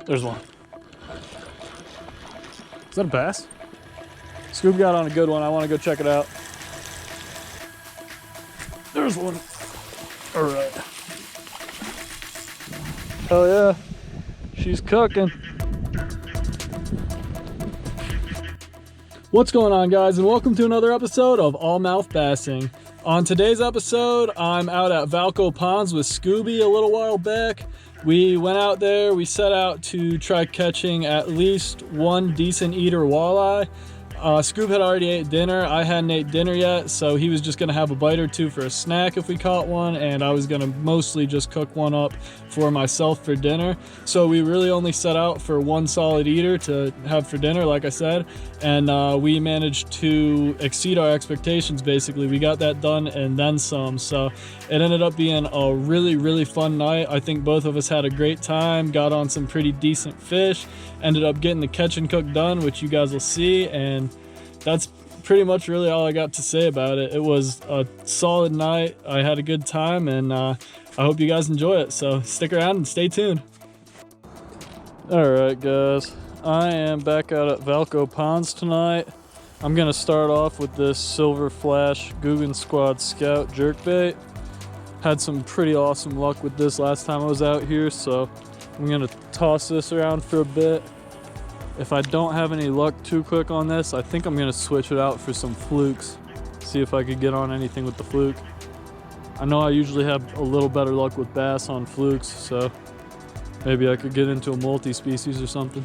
There's one. Is that a bass? Scoob got on a good one. I want to go check it out. There's one. All right. Hell yeah. She's cooking. What's going on, guys, and welcome to another episode of All Mouth Bassing. On today's episode, I'm out at Valco Ponds with Scooby a little while back. We went out there, we set out to try catching at least one decent eater walleye. Scoob had already ate dinner. I hadn't ate dinner yet, so he was just gonna have a bite or two for a snack if we caught one, and I was gonna mostly just cook one up for myself for dinner. So we really only set out for one solid eater to have for dinner, like I said, and we managed to exceed our expectations. Basically, we got that done and then some, so it ended up being a really fun night. I think both of us had a great time, got on some pretty decent fish, ended up getting the catch and cook done, which you guys will see, and that's pretty much really all I got to say about it. It was a solid night. I had a good time, and I hope you guys enjoy it. So stick around and stay tuned. All right, guys. I am back out at Valco Ponds tonight. I'm gonna start off with this Silver Flash Guggen Squad Scout jerkbait. Had some pretty awesome luck with this last time I was out here, so I'm gonna toss this around for a bit. If I don't have any luck too quick on this, I think I'm gonna switch it out for some flukes. See if I could get on anything with the fluke. I know I usually have a little better luck with bass on flukes, so maybe I could get into a multi-species or something.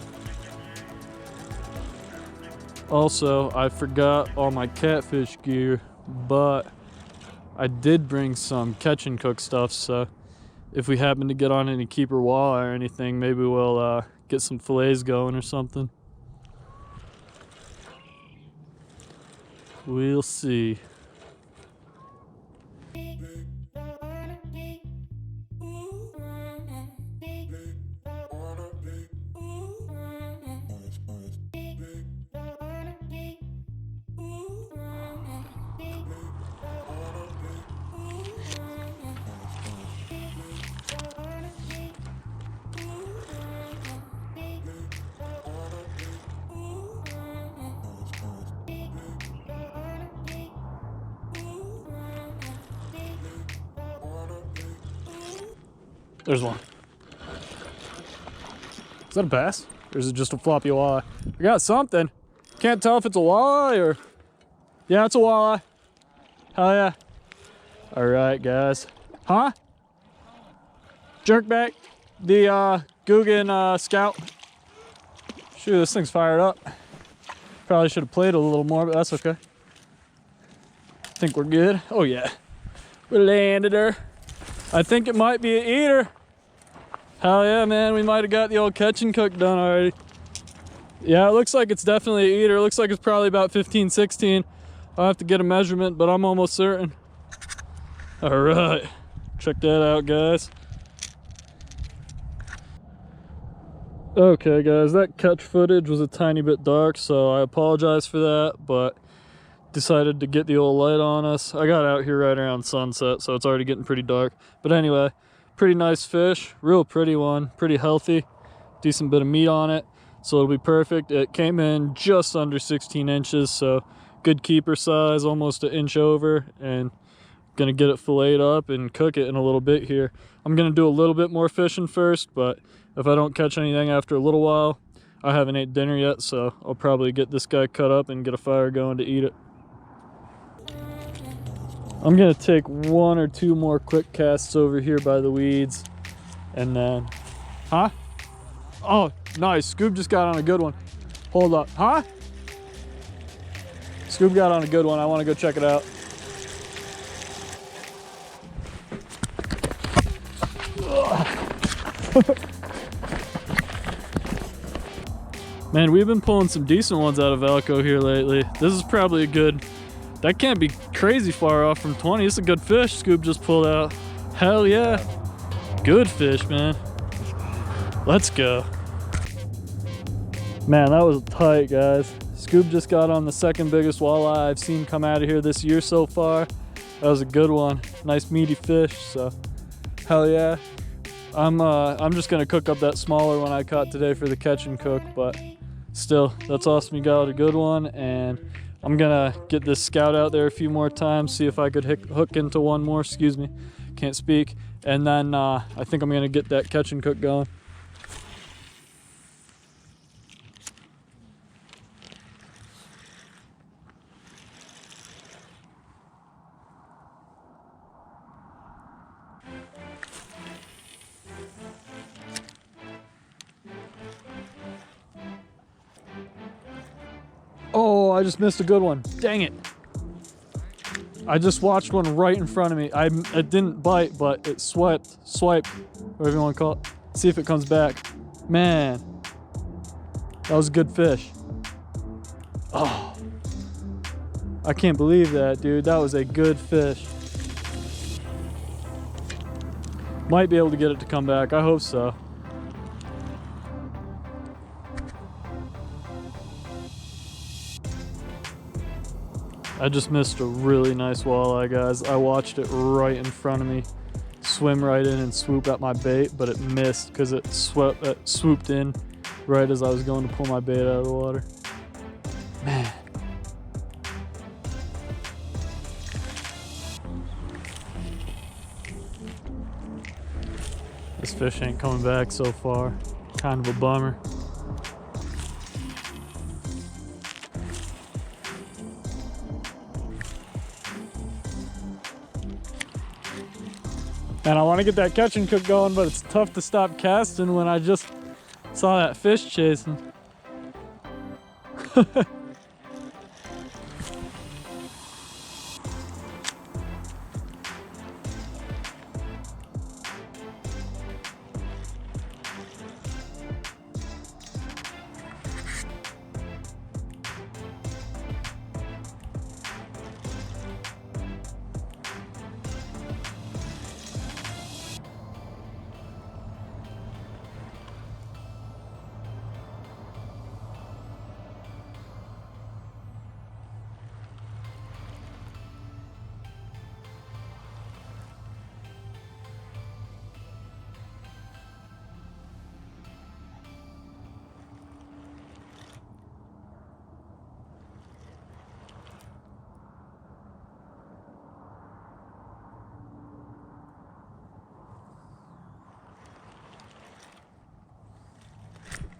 Also, I forgot all my catfish gear, but I did bring some catch and cook stuff, so if we happen to get on any keeper walleye or anything, maybe we'll get some fillets going or something. We'll see. There's one. Is that a bass? Or is it just a floppy walleye? I got something. Can't tell if it's a walleye or... Yeah, it's a walleye. Hell yeah. All right, guys. Huh? Jerkbait. The Guggen Scout. Shoot, this thing's fired up. Probably should have played a little more, but that's okay. I think we're good. Oh yeah. We landed her. I think it might be an eater. Hell yeah, man. We might have got the old catch and cook done already. Yeah, it looks like it's definitely an eater. It looks like it's probably about 15, 16. I'll have to get a measurement, but I'm almost certain. All right. Check that out, guys. Okay, guys. That catch footage was a tiny bit dark, so I apologize for that, but decided to get the old light on us. I got out here right around sunset, so it's already getting pretty dark. But anyway, pretty nice fish, real pretty one, pretty healthy, decent bit of meat on it, so it'll be perfect. It came in just under 16 inches, so good keeper size, almost an inch over, and gonna get it filleted up and cook it in a little bit here. I'm gonna do a little bit more fishing first, but if I don't catch anything after a little while, I haven't ate dinner yet, so I'll probably get this guy cut up and get a fire going to eat it. I'm gonna take one or two more quick casts over here by the weeds, and then, huh? Oh, nice. Scoob just got on a good one. Hold up, huh? Scoob got on a good one. I want to go check it out. Man, we've been pulling some decent ones out of Valco here lately. This is probably a good... That can't be crazy far off from 20. It's a good fish Scoob just pulled out. Hell yeah. Good fish, man. Let's go. Man, that was tight, guys. Scoob just got on the second biggest walleye I've seen come out of here this year so far. That was a good one. Nice meaty fish, so hell yeah. I'm just gonna cook up that smaller one I caught today for the catch and cook, but still, that's awesome. You got a good one, and I'm gonna get this scout out there a few more times, see if I could hook into one more. Excuse me, can't speak. And then I think I'm gonna get that catch and cook going. Oh, I just missed a good one. Dang it. I just watched one right in front of me. It didn't bite, but it swiped, whatever you want to call it. See if it comes back. Man, that was a good fish. Oh, I can't believe that, dude. That was a good fish. Might be able to get it to come back. I hope so. I just missed a really nice walleye, guys. I watched it right in front of me swim right in and swoop at my bait, but it missed because it swooped in right as I was going to pull my bait out of the water. Man. This fish ain't coming back so far. Kind of a bummer. And I want to get that catch and cook going, but it's tough to stop casting when I just saw that fish chasing.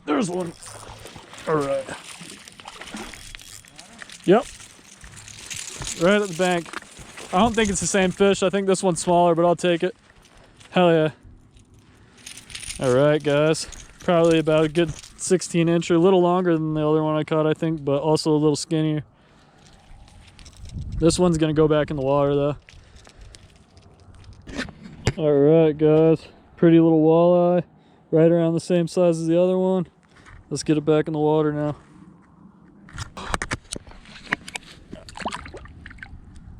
There's one. All right. Yep. Right at the bank. I don't think it's the same fish. I think this one's smaller, but I'll take it. Hell yeah. All right, guys. Probably about a good 16-incher, a little longer than the other one I caught, I think, but also a little skinnier. This one's gonna go back in the water though. All right, guys. Pretty little walleye. Right around the same size as the other one. Let's get it back in the water now.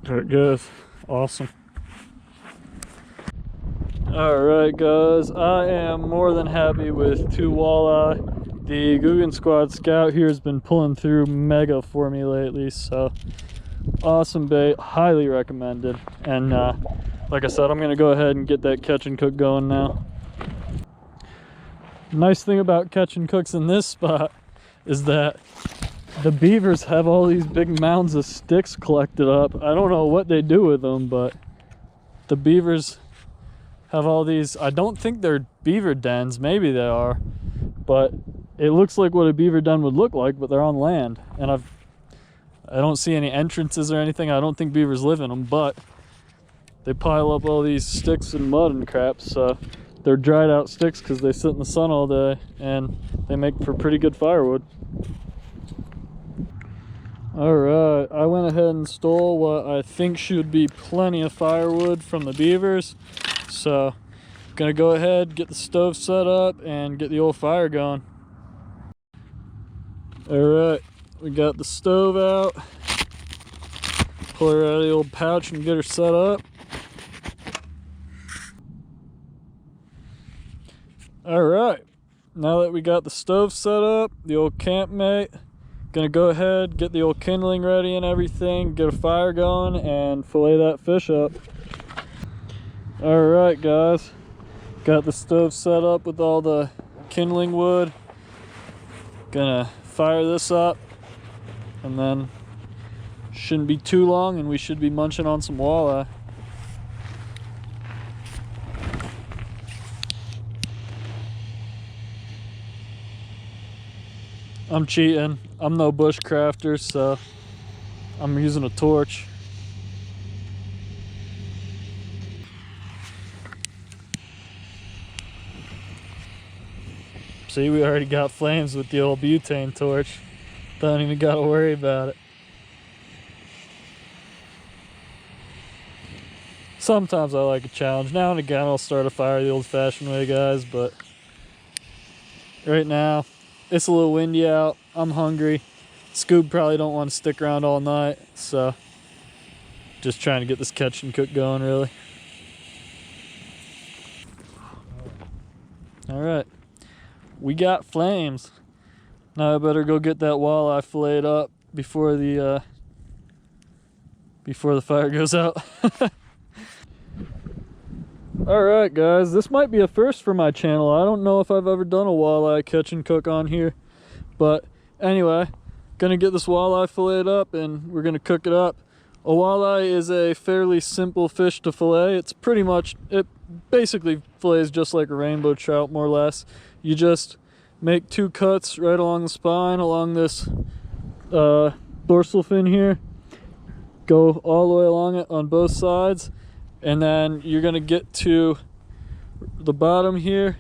There it goes. Awesome. Alright guys, I am more than happy with 2 walleye. The Guggen Squad Scout here has been pulling through mega for me lately, so awesome bait, highly recommended. And like I said, I'm going to go ahead and get that catch and cook going now. Nice thing about catch and cooks in this spot is that the beavers have all these big mounds of sticks collected up. I don't know what they do with them, but the beavers have all these. I don't think they're beaver dens, maybe they are, but it looks like what a beaver den would look like, but they're on land. And I don't see any entrances or anything. I don't think beavers live in them, but they pile up all these sticks and mud and crap, so they're dried out sticks because they sit in the sun all day, and they make for pretty good firewood. Alright, I went ahead and stole what I think should be plenty of firewood from the beavers. So, gonna go ahead, get the stove set up, and get the old fire going. Alright, we got the stove out. Pull her out of the old pouch and get her set up. Alright, now that we got the stove set up, the old campmate, gonna go ahead, get the old kindling ready and everything, get a fire going, and fillet that fish up. Alright guys, Got the stove set up with all the kindling wood. Gonna fire this up, and then shouldn't be too long and we should be munching on some walleye. I'm cheating. I'm no bushcrafter, so I'm using a torch. See, we already got flames with the old butane torch. Don't even gotta worry about it. Sometimes I like a challenge. Now and again I'll start a fire the old-fashioned way, guys, but right now it's a little windy out. I'm hungry. Scoob probably don't want to stick around all night, so just trying to get this catch and cook going, really. All right, we got flames. Now I better go get that walleye filleted up before the fire goes out. All right, guys, this might be a first for my channel. I don't know if I've ever done a walleye catch and cook on here, but anyway, gonna get this walleye filleted up and we're gonna cook it up. A walleye is a fairly simple fish to fillet. It's pretty much, it basically fillets just like a rainbow trout, more or less. You just make 2 cuts right along the spine, along this dorsal fin here. Go all the way along it on both sides, and then you're gonna get to the bottom here,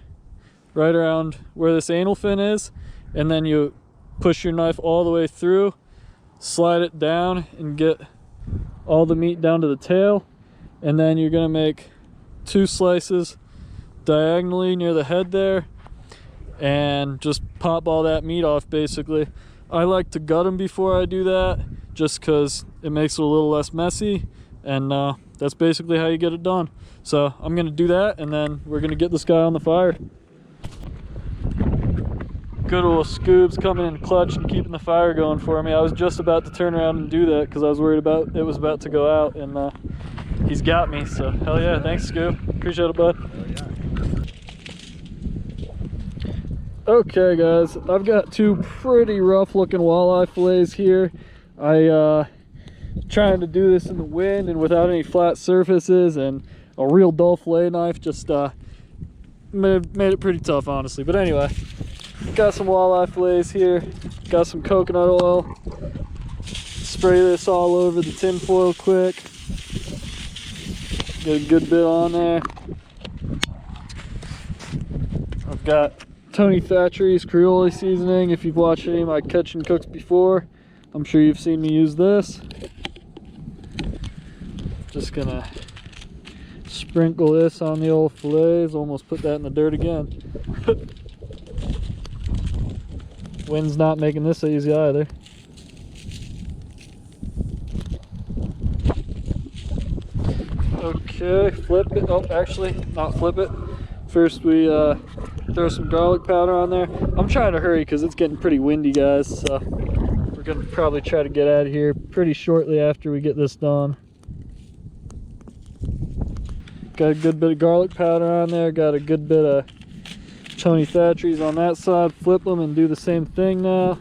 right around where this anal fin is, and then you push your knife all the way through, slide it down, and get all the meat down to the tail. And then you're gonna make 2 slices diagonally near the head there, and just pop all that meat off, basically. I like to gut them before I do that, just because it makes it a little less messy, and that's basically how you get it done. So I'm gonna do that, and then we're gonna get this guy on the fire. Good old Scoob's coming in clutch and keeping the fire going for me. I was just about to turn around and do that because I was worried about it was about to go out, and he's got me, so hell yeah. Thanks, Scoob. Appreciate it, bud. Okay, guys, I've got 2 pretty rough looking walleye fillets here. Trying to do this in the wind and without any flat surfaces, and a real dull fillet knife just made it pretty tough, honestly. But anyway, got some walleye fillets here, got some coconut oil. Spray this all over the tin foil quick. Get a good bit on there. I've got Tony Thatchery's Creole seasoning. If you've watched any of my catch and cooks before, I'm sure you've seen me use this. Just gonna sprinkle this on the old fillets. Almost put that in the dirt again. Wind's not making this easy either. Okay, flip it. Oh, actually, not flip it. First we throw some garlic powder on there. I'm trying to hurry because it's getting pretty windy, guys, so we're gonna probably try to get out of here pretty shortly after we get this done. Got a good bit of garlic powder on there, got a good bit of Tony Thatchery's on that side. Flip them and do the same thing now.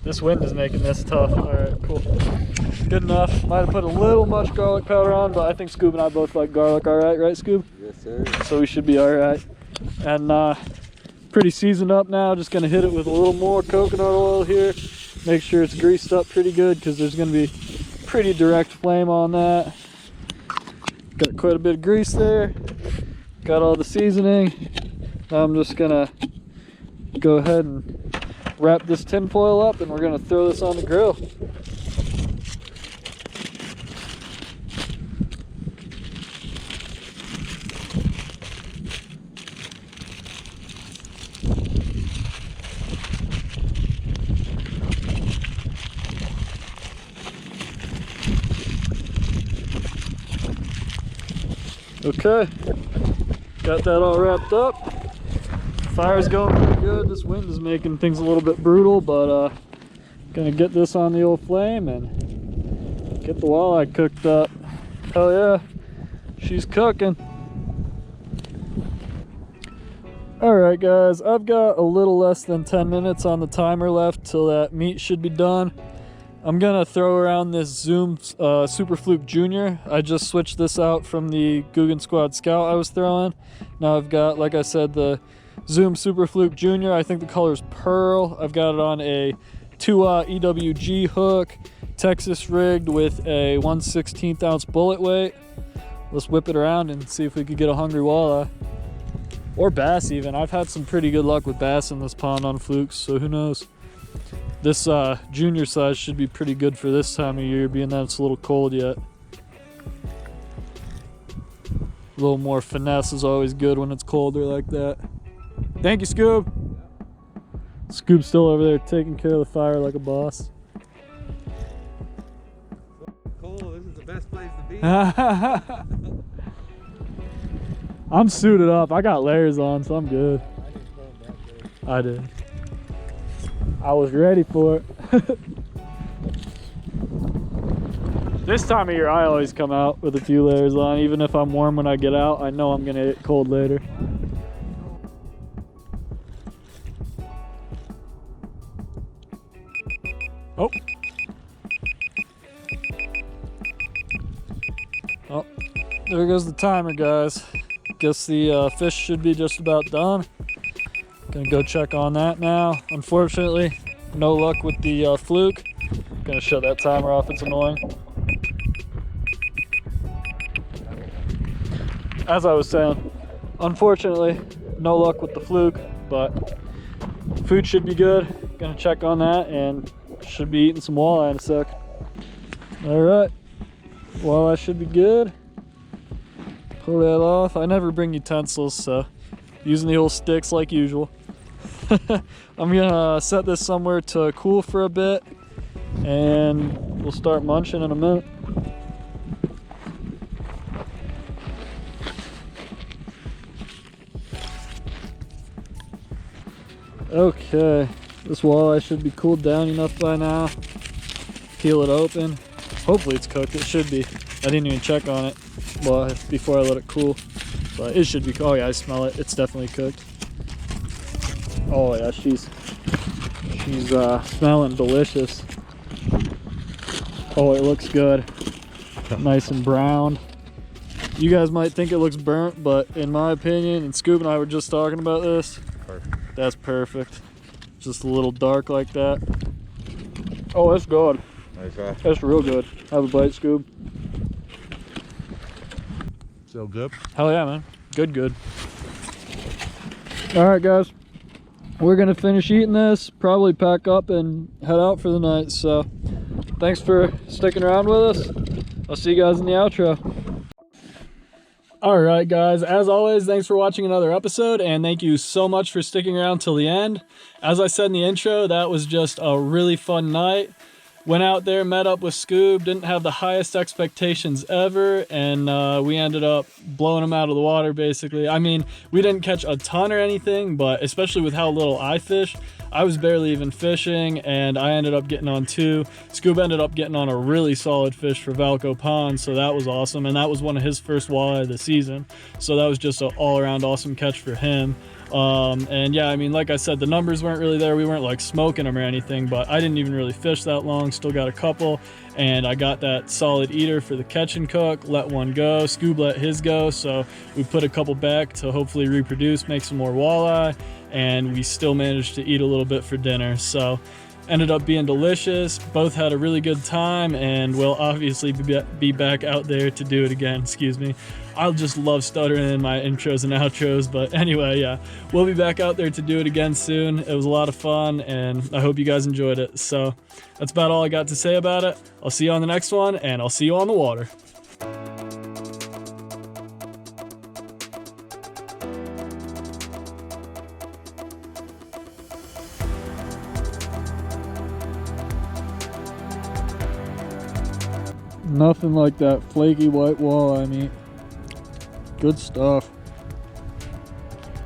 This wind is making this tough. Alright, cool. Good enough. Might have put a little much garlic powder on, but I think Scoob and I both like garlic. Alright, right, Scoob? Yes, sir. So we should be alright. And pretty seasoned up now. Just going to hit it with a little more coconut oil here. Make sure it's greased up pretty good because there's going to be pretty direct flame on that. Got quite a bit of grease there. Got all the seasoning. Now I'm just going to go ahead and wrap this tin foil up, and we're going to throw this on the grill. Okay, got that all wrapped up. Fire's going pretty good. This wind is making things a little bit brutal, but gonna get this on the old flame and get the walleye cooked up. Oh yeah, she's cooking. Alright guys, I've got a little less than 10 minutes on the timer left till that meat should be done. I'm gonna throw around this Zoom Super Fluke Junior. I just switched this out from the Guggen Squad Scout I was throwing. Now I've got, like I said, the Zoom Super Fluke Junior. I think the color's Pearl. I've got it on a 2-aught EWG hook, Texas rigged with a 1/16 ounce bullet weight. Let's whip it around and see if we could get a hungry walleye. Or bass even. I've had some pretty good luck with bass in this pond on flukes, so who knows. This junior size should be pretty good for this time of year, being that it's a little cold yet. A little more finesse is always good when it's colder like that. Thank you, Scoob. Scoob's still over there taking care of the fire like a boss. Cold, this is the best place to be. I'm suited up. I got layers on, so I'm good. I did. I was ready for it. This time of year, I always come out with a few layers on. Even if I'm warm when I get out, I know I'm gonna get cold later. Oh. Oh, there goes the timer, guys. Guess the fish should be just about done. Gonna go check on that now. Unfortunately, no luck with the fluke. Gonna shut that timer off, it's annoying. As I was saying, unfortunately, no luck with the fluke, but food should be good. Gonna check on that and should be eating some walleye in a sec. All right, walleye should be good. Pull that off. I never bring utensils, so using the old sticks like usual. I'm gonna set this somewhere to cool for a bit and we'll start munching in a minute. Okay, this walleye should be cooled down enough by now. Peel it open. Hopefully it's cooked. It should be. I didn't even check on it before I let it cool, but it should be. Oh yeah, I smell it. It's definitely cooked. Oh yeah, she's smelling delicious. Oh, it looks good. Nice and brown. You guys might think it looks burnt, but in my opinion, and Scoob and I were just talking about this, that's perfect. Just a little dark like that. Oh, that's good. Nice. That's real good. Have a bite, Scoob. Still good? Hell yeah, man. Good. All right, guys. We're gonna finish eating this, probably pack up and head out for the night. So thanks for sticking around with us. I'll see you guys in the outro. All right, guys, as always, thanks for watching another episode, and thank you so much for sticking around till the end. As I said in the intro, that was just a really fun night. Went out there, met up with Scoob, didn't have the highest expectations ever, and we ended up blowing him out of the water, basically. I mean, we didn't catch a ton or anything, but especially with how little I fished, I was barely even fishing, and I ended up getting on 2. Scoob ended up getting on a really solid fish for Valco Ponds, so that was awesome, and that was one of his first walleye of the season, so that was just an all-around awesome catch for him. And yeah, I mean, like I said, the numbers weren't really there. We weren't like smoking them or anything, but I didn't even really fish that long. Still got a couple, and I got that solid eater for the catch and cook. Let one go. Scoob let his go, so we put a couple back to hopefully reproduce, make some more walleye, and we still managed to eat a little bit for dinner. So ended up being delicious. Both had a really good time, and we'll obviously be back out there to do it again. Excuse me. I just love stuttering in my intros and outros, but anyway, yeah, we'll be back out there to do it again soon. It was a lot of fun, and I hope you guys enjoyed it. So that's about all I got to say about it. I'll see you on the next one, and I'll see you on the water. Nothing like that flaky white walleye meat. Good stuff.